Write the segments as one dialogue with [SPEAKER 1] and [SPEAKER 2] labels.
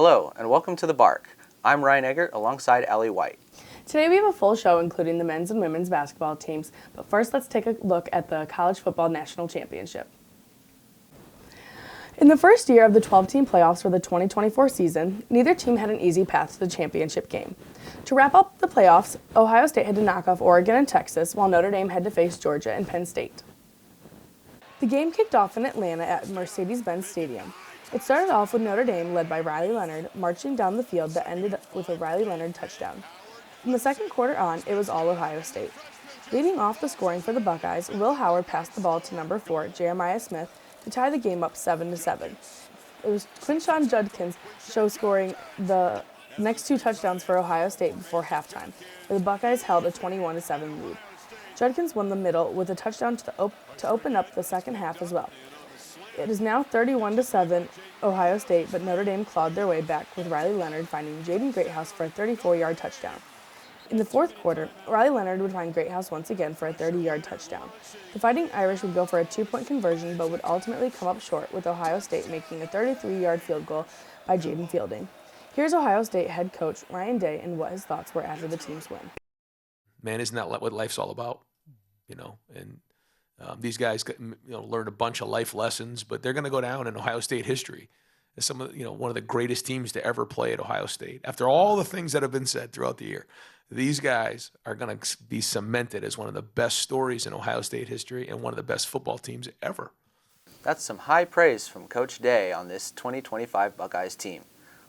[SPEAKER 1] Hello, and welcome to the Bark. I'm Ryan Eggert alongside Allie White.
[SPEAKER 2] Today we have a full show including the men's and women's basketball teams, but first let's take a look at the College Football National Championship. In the first year of the 12-team playoffs for the 2024 season, neither team had an easy path to the championship game. To wrap up the playoffs, Ohio State had to knock off Oregon and Texas, while Notre Dame had to face Georgia and Penn State. The game kicked off in Atlanta at Mercedes-Benz Stadium. It started off with Notre Dame, led by Riley Leonard, marching down the field that ended with a Riley Leonard touchdown. From the second quarter on, it was all Ohio State. Leading off the scoring for the Buckeyes, Will Howard passed the ball to number 4, Jeremiah Smith, to tie the game up 7-7. It was Quinshon Judkins scoring the next two touchdowns for Ohio State before halftime, where the Buckeyes held a 21-7 lead. Judkins won the middle with a touchdown to open up the second half as well. It is now 31-7 Ohio State, but Notre Dame clawed their way back with Riley Leonard finding Jaden Greathouse for a 34-yard touchdown. In the fourth quarter, Riley Leonard would find Greathouse once again for a 30-yard touchdown. The Fighting Irish would go for a 2-point conversion, but would ultimately come up short, with Ohio State making a 33-yard field goal by Jaden Fielding. Here's Ohio State head coach Ryan Day and what his thoughts were after the team's win.
[SPEAKER 3] Man, isn't that what life's all about? And these guys, learned a bunch of life lessons, but they're going to go down in Ohio State history as some of, one of the greatest teams to ever play at Ohio State. After all the things that have been said throughout the year, these guys are going to be cemented as one of the best stories in Ohio State history and one of the best football teams ever.
[SPEAKER 1] That's some high praise from Coach Day on this 2025 Buckeyes team.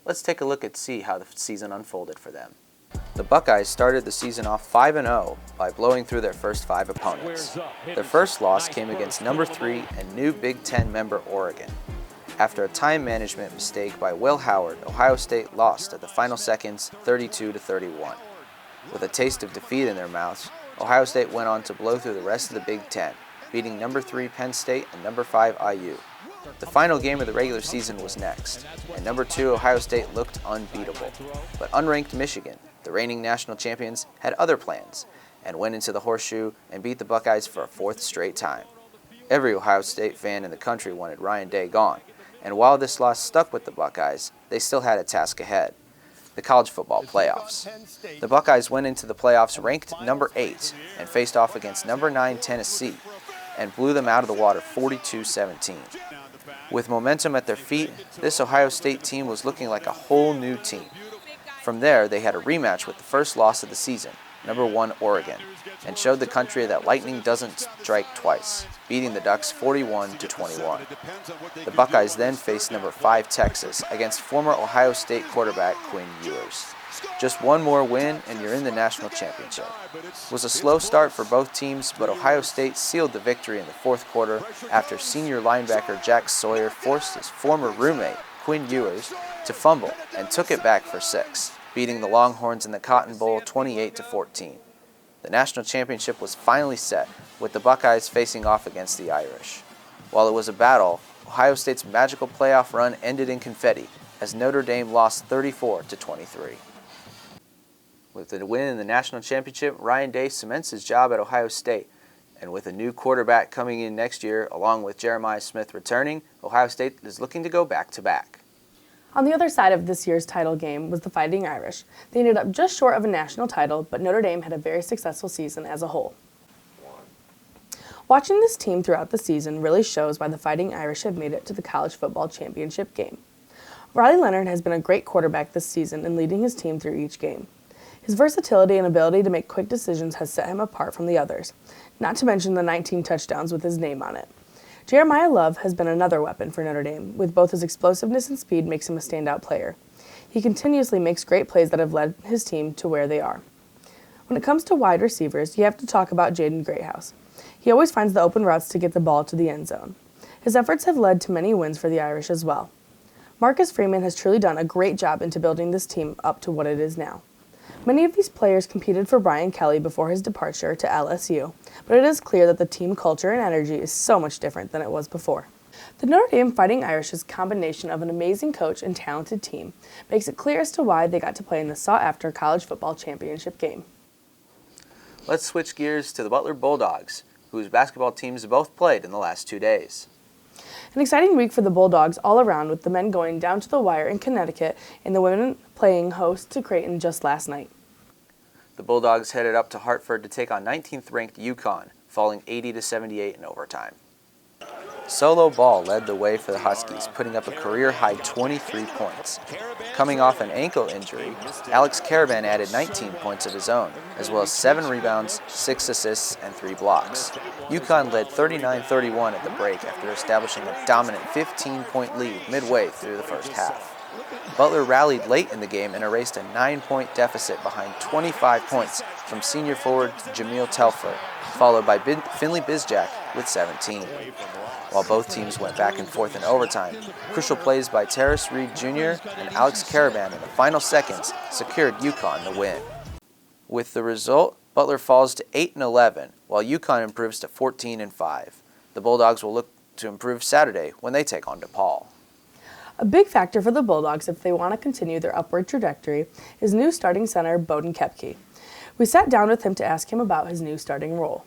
[SPEAKER 1] Let's take a look and see how the season unfolded for them. The Buckeyes started the season off 5-0 by blowing through their first 5 opponents. Their first loss came against number 3 and new Big Ten member Oregon. After a time management mistake by Will Howard, Ohio State lost at the final seconds 32-31. With a taste of defeat in their mouths, Ohio State went on to blow through the rest of the Big Ten, beating number 3 Penn State and number 5 IU. The final game of the regular season was next, and number 2 Ohio State looked unbeatable. But unranked Michigan, the reigning national champions, had other plans, and went into the horseshoe and beat the Buckeyes for a 4th straight time. Every Ohio State fan in the country wanted Ryan Day gone, and while this loss stuck with the Buckeyes, they still had a task ahead: the college football playoffs. The Buckeyes went into the playoffs ranked number 8 and faced off against number 9 Tennessee and blew them out of the water 42-17. With momentum at their feet, this Ohio State team was looking like a whole new team. From there, they had a rematch with the first loss of the season, number 1 Oregon, and showed the country that lightning doesn't strike twice, beating the Ducks 41-21. The Buckeyes then faced number 5 Texas against former Ohio State quarterback Quinn Ewers. Just one more win and you're in the national championship. It was a slow start for both teams, but Ohio State sealed the victory in the fourth quarter after senior linebacker Jack Sawyer forced his former roommate Quinn Ewers to fumble and took it back for 6, beating the Longhorns in the Cotton Bowl 28-14. The national championship was finally set, with the Buckeyes facing off against the Irish. While it was a battle, Ohio State's magical playoff run ended in confetti as Notre Dame lost 34-23. With the win in the national championship, Ryan Day cements his job at Ohio State. And with a new quarterback coming in next year, along with Jeremiah Smith returning, Ohio State is looking to go back-to-back.
[SPEAKER 2] On the other side of this year's title game was the Fighting Irish. They ended up just short of a national title, but Notre Dame had a very successful season as a whole. Watching this team throughout the season really shows why the Fighting Irish have made it to the college football championship game. Riley Leonard has been a great quarterback this season in leading his team through each game. His versatility and ability to make quick decisions has set him apart from the others, not to mention the 19 touchdowns with his name on it. Jeremiah Love has been another weapon for Notre Dame, with both his explosiveness and speed makes him a standout player. He continuously makes great plays that have led his team to where they are. When it comes to wide receivers, you have to talk about Jaden Greathouse. He always finds the open routes to get the ball to the end zone. His efforts have led to many wins for the Irish as well. Marcus Freeman has truly done a great job into building this team up to what it is now. Many of these players competed for Brian Kelly before his departure to LSU, but it is clear that the team culture and energy is so much different than it was before. The Notre Dame Fighting Irish's combination of an amazing coach and talented team makes it clear as to why they got to play in the sought-after college football championship game.
[SPEAKER 1] Let's switch gears to the Butler Bulldogs, whose basketball teams both played in the last 2 days.
[SPEAKER 2] An exciting week for the Bulldogs all around, with the men going down to the wire in Connecticut and the women playing host to Creighton just last night.
[SPEAKER 1] The Bulldogs headed up to Hartford to take on 19th-ranked UConn, falling 80-78 in overtime. Solo Ball led the way for the Huskies, putting up a career-high 23 points. Coming off an ankle injury, Alex Caravan added 19 points of his own, as well as 7 rebounds, 6 assists, and 3 blocks. UConn led 39-31 at the break after establishing a dominant 15-point lead midway through the first half. Butler rallied late in the game and erased a 9-point deficit behind 25 points from senior forward Jamil Telfer, followed by Finley Bizjack with 17. While both teams went back and forth in overtime, crucial plays by Terrace Reed Jr. and Alex Caravan in the final seconds secured UConn the win. With the result, Butler falls to 8-11, while UConn improves to 14-5. The Bulldogs will look to improve Saturday when they take on DePaul.
[SPEAKER 2] A big factor for the Bulldogs if they want to continue their upward trajectory is new starting center Bowden Koepke. We sat down with him to ask him about his new starting role.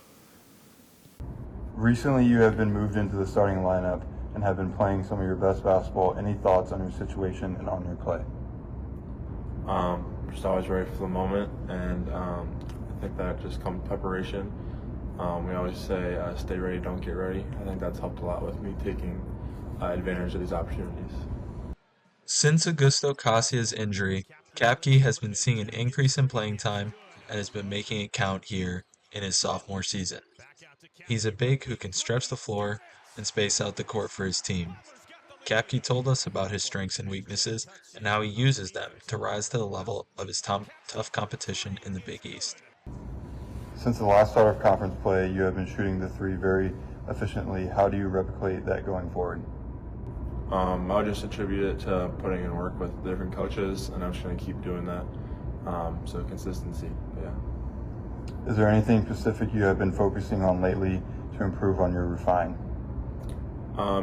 [SPEAKER 4] Recently, you have been moved into the starting lineup and have been playing some of your best basketball. Any thoughts on your situation and on your play?
[SPEAKER 5] Just always ready for the moment, and I think that just comes preparation. We always say, stay ready, don't get ready. I think that's helped a lot with me taking advantage of these opportunities.
[SPEAKER 6] Since Augusto Cassia's injury, Koepke has been seeing an increase in playing time and has been making it count here in his sophomore season. He's a big who can stretch the floor and space out the court for his team. Koepke told us about his strengths and weaknesses and how he uses them to rise to the level of his tough competition in the Big East.
[SPEAKER 4] Since the last start of conference play, you have been shooting the three very efficiently. How do you replicate that going forward?
[SPEAKER 5] I would just attribute it to putting in work with different coaches, and I'm just going to keep doing that. So consistency, yeah.
[SPEAKER 4] Is there anything specific you have been focusing on lately to improve on your refine?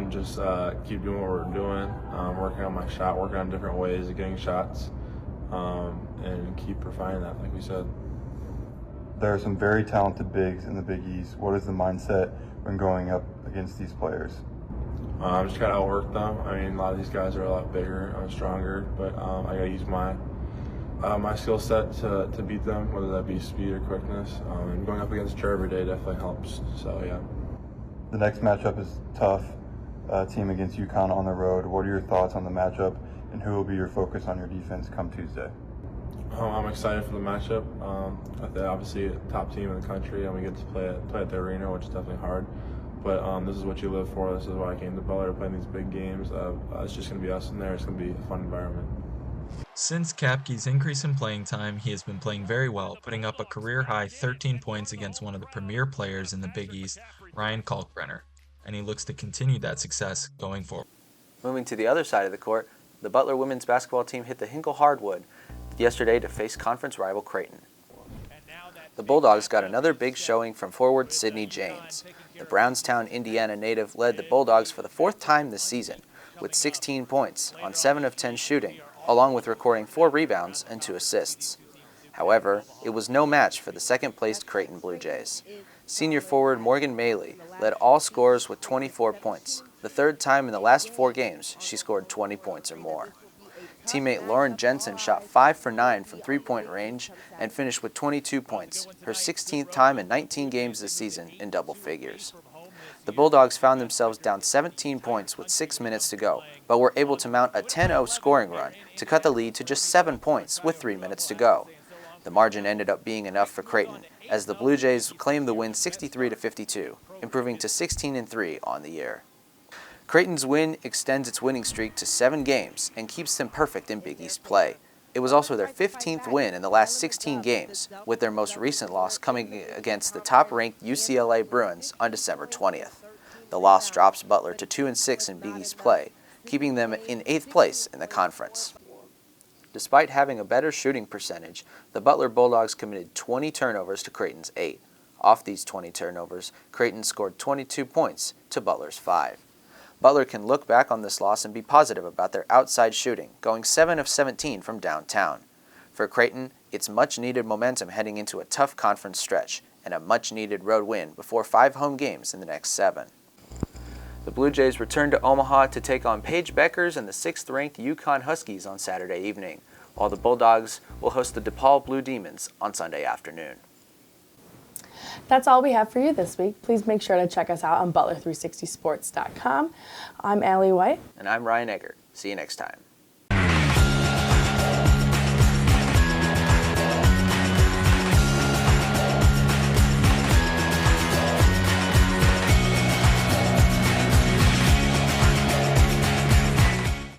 [SPEAKER 5] Just keep doing what we're doing, working on my shot, working on different ways of getting shots, and keep refining that, like we said.
[SPEAKER 4] There are some very talented bigs in the Big East. What is the mindset when going up against these players?
[SPEAKER 5] I'm just gotta outwork them. I mean, a lot of these guys are a lot bigger, stronger, but I gotta use my skill set to beat them, whether that be speed or quickness. And going up against Jer every day definitely helps. So yeah.
[SPEAKER 4] The next matchup is tough. Team against UConn on the road. What are your thoughts on the matchup, and who will be your focus on your defense come Tuesday?
[SPEAKER 5] I'm excited for the matchup. They're obviously a top team in the country, and we get to play at the arena, which is definitely hard. But this is what you live for. This is why I came to Butler, playing these big games. It's just going to be us in there. It's going to be a fun environment.
[SPEAKER 6] Since Koepke's increase in playing time, he has been playing very well, putting up a career-high 13 points against one of the premier players in the Big East, Ryan Kalkbrenner, and he looks to continue that success going forward.
[SPEAKER 1] Moving to the other side of the court, the Butler women's basketball team hit the Hinkle Hardwood yesterday to face conference rival Creighton. The Bulldogs got another big showing from forward Sydney Janes. The Brownstown, Indiana native led the Bulldogs for the fourth time this season with 16 points on 7 of 10 shooting, along with recording 4 rebounds and 2 assists. However, it was no match for the second-placed Creighton Blue Jays. Senior forward Morgan Maley led all scorers with 24 points, the third time in the last 4 games she scored 20 points or more. Teammate Lauren Jensen shot 5 for 9 from three-point range and finished with 22 points, her 16th time in 19 games this season in double figures. The Bulldogs found themselves down 17 points with 6 minutes to go, but were able to mount a 10-0 scoring run to cut the lead to just 7 points with 3 minutes to go. The margin ended up being enough for Creighton, as the Blue Jays claimed the win 63-52, improving to 16-3 on the year. Creighton's win extends its winning streak to 7 games and keeps them perfect in Big East play. It was also their 15th win in the last 16 games, with their most recent loss coming against the top-ranked UCLA Bruins on December 20th. The loss drops Butler to 2-6 in Big East play, keeping them in 8th place in the conference. Despite having a better shooting percentage, the Butler Bulldogs committed 20 turnovers to Creighton's 8. Off these 20 turnovers, Creighton scored 22 points to Butler's 5. Butler can look back on this loss and be positive about their outside shooting, going 7 of 17 from downtown. For Creighton, it's much-needed momentum heading into a tough conference stretch and a much-needed road win before 5 home games in the next 7. The Blue Jays return to Omaha to take on Paige Beckers and the 6th-ranked Yukon Huskies on Saturday evening, while the Bulldogs will host the DePaul Blue Demons on Sunday afternoon.
[SPEAKER 2] That's all we have for you this week. Please make sure to check us out on Butler360sports.com. I'm Allie White.
[SPEAKER 1] And I'm Ryan Eggert. See you next time.